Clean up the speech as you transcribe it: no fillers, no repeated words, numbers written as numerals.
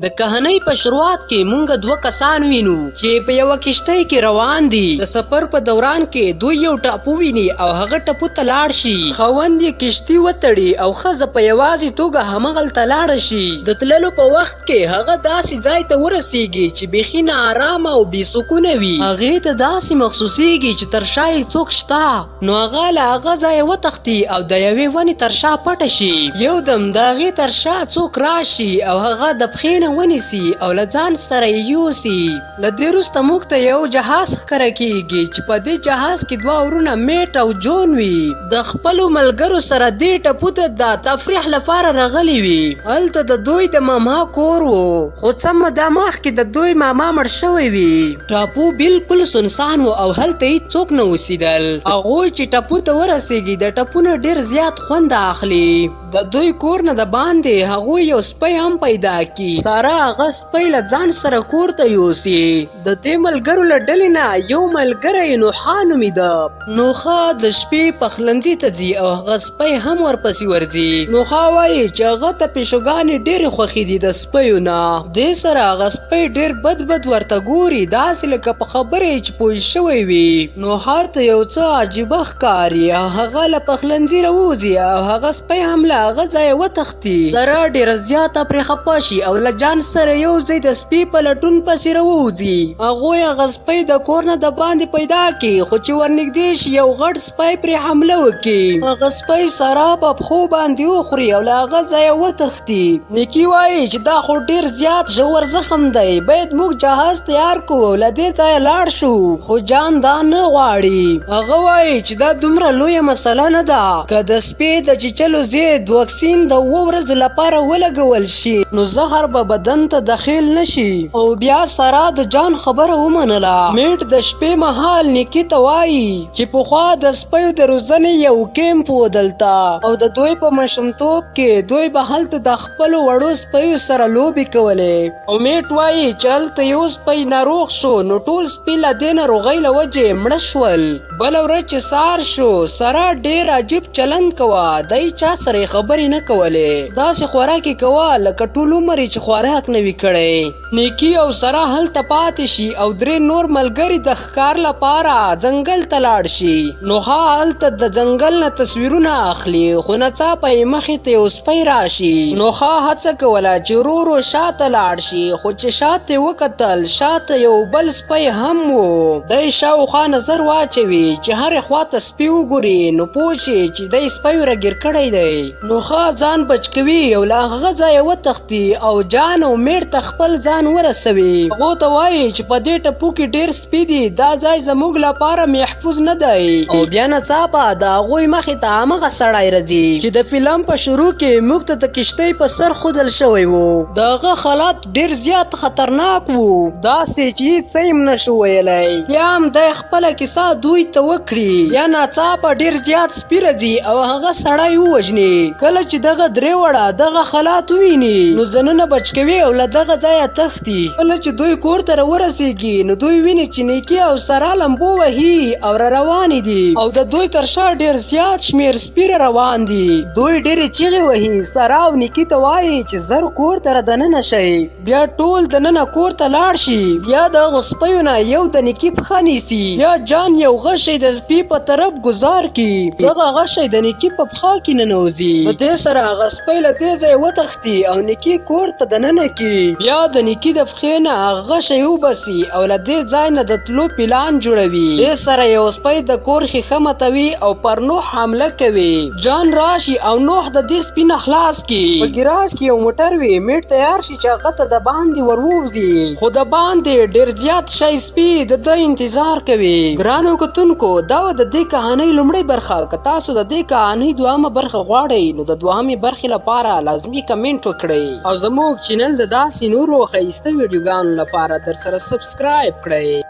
د کهنۍ په شروعات کې مونږ دوه کسان وینو چې په یو کشتۍ کې روان دي. د سفر په دوران کې دوی یو ټاپو ویني او هغه ټاپو ته لاړ شي. خاوند یې کشتۍ وتړي او ښځه په یوازې توګه همغلته لاړه شي. د تللو په وخت کې هغه داسې ځای ته ورسیږي چې بیخي ناارامه او بې سکونه وي. هغې ته داسې محسوسیږي چې تر شا یې څوک شته، نو هغه له هغه ځایه وتښتي او د یوې ونې تر شا پټه شي. یودم د هغې تر شا څوک راشي او هغه د پښې ونیسي او له ځان سره یې یوسي. له دې وروسته موږ ته یو جهاز ښکاره کیږي چې په دې جهاز کې دوه ورونه میټ او جون وي. د خپلو ملګرو سره دې ټاپو ته د تفریح لپاره راغلي وي. هلته د دوی د ماما کور و، خو څه موده مخکې د دوی ماما مړ شوی وي. ټاپو بالکل سنسان و او هلته هیڅ څوک نه اوسېدل. هغوی چې ټاپو ته ورسېږي د ټاپو نه ډېر زیات خوند اخلي. د دوی کور نه د باندې هغوی یو سپی هم پیدا کی. ساره هغه سپی له ځان سره کور ته یوسي. د دې ملګرو له ډلې نه یو ملګری نوحا نومیده. نوحا د شپې پخلنځي ته ځي او هغه سپی هم ورپسې ورځي. نوحا وایي چې هغه ته پیشوګانې ډېرې خوښې دي د سپیو نه. دې سره هغه سپی ډېر بد ورته ګوري، داسې لکه په خبرې چې پوه شوی وي. نوحا ته یو څه عجیبه ښکاري او هغه له پخلنځي راوځي او هغه سپی هم له هغه ځایه وتښتي. ساره ډېره زیاته پرې خفه شي او له جان سره یو ځای د سپي په لټون پسې راووځي. هغوی هغه سپی د کور نه د باندې پیدا کړي، خو چې ورنږدې شي یو غټ سپی پرې حمله وکړي. هغه سپی ساره په پښو باندې وخوري او له هغه ځایه وتښتي. نیکي وایي چې دا خو ډېر زیات ژور زخم دی، باید موږ جهاز تیار کړو له دې ځایه لاړ شو. خو جان دا نه غواړي. هغه وایي چې دا دومره لویه مسله نه ده. که د سپي د چیچلو ضد واکسین د 7 ورځو لپاره ولګول شي نو زهر به بدن ته داخل نشي. او بیا ساره د جان خبره ومنله. میټ د شپې مهال نیکي ته وایي چې پخوا د سپیو د روزنې یو کیمپ و دلته، او د دوی په ماشومتوب کې دوی به هلته د خپلو وړو سپیو سره لوبې کولې. او میټ وایي چې هلته یو سپی ناروغ شو نو ټول سپي له دې ناروغۍ له وجې مړه شول. بله ورځ چې سهار شو ساره ډېر عجیب چلند کوه. دی چا سره خبرې نه کولې، داسې خوراک یې کوه لکه ټول عمر یې چې خوراک نه وي کړی. نیکي او ساره هلته پاتې شي او 3 نور ملګري د ښکار لپاره ځنګل ته لاړ شي. نوحا هلته د ځنګل نه تصویرونه اخلي، خو ناڅاپه یې مخې ته یو سپی راشي. نوحا هڅه کوله چې ورو ورو شاته لاړ شي، خو چې شاته یې وکتل شاته یو بل سپی هم و. دی شاوخوا نظر واچوي چې هرې خواته سپي وګوري نو پوه شي چې دی سپی راګیر کړی دی. نوحا ځان بچ کوي او له هغه ځایه وتښتي او جان او میټ ته خپل ځان ورسوي. هغو ته وایي چې په دې ټاپو کې ډېر سپي دي، دا ځای زموږ لپاره محفوظ نه دی. او بیا ناڅاپه د هغوی مخې ته همغه سړی راځي چې د فلم په شروع کې موږ ته د کشتۍ په سر ښودل شوی و. د هغه حالات ډېر زیات خطرناک وو، داسې چې هېڅ یې هم نشو ویلی. بیا هم دی خپله کیسه دوی ته وکړي. بیا ناڅاپه ډېر زیات سپي راځي او هغه سړی ووژني. کله چې دغه 3 وړه دغه حالات وویني نو ځانونه بچ کوي او له دغه ځایه تښتي. کله چې دوی کور ته راورسېږي نو دوی ویني چې نیکي او ساره لمبو وهي او را روانې دي، او د دوی تر شا ډېر زیات شمېر سپي را روان دي. دوی ډېرې چیغې وهي. ساره او نیکي ته وایي چې زر کور ته را دننه شئ. بیا ټول دننه کور ته لاړ شي. بیا د هغو سپیو نه یو د نیکي پښه نیسي. بیا جان یو غشی د سپي په طرف ګزار کړي. دغه غشی د نیکي په پښه کې ننوځي. په دې سره هغه سپی له دې ځایه وتښتي او نیکي کور ته دننه کړي. بیا د نیکي د پښې نه هغه غشی وباسي او له دې ځای نه د تلو پلان جوړوي. دې سره یو سپی د کور ښیښه ماتوي او پر نوح حمله کوي. جان راشي او نوح د دې سپي نه خلاص کړي. په ګراج کې یو موټر وي. میټ تیار شي چې هغه ته د باندې ورووځي، خو د باندې ډېر زیات شی سپي د ده انتظار کوي. ګرانو کتونکو، دا و د دې کهانۍ لومړۍ برخه. که تاسو د دې کهانۍ دوهمه برخه غواړئ نو د دوهمې برخې لپاره لازمي کمنټ وکړئ او زموږ چینل د داسې نورو ښایسته ویډیوګانو لپاره در سره سبسکرایب کړئ.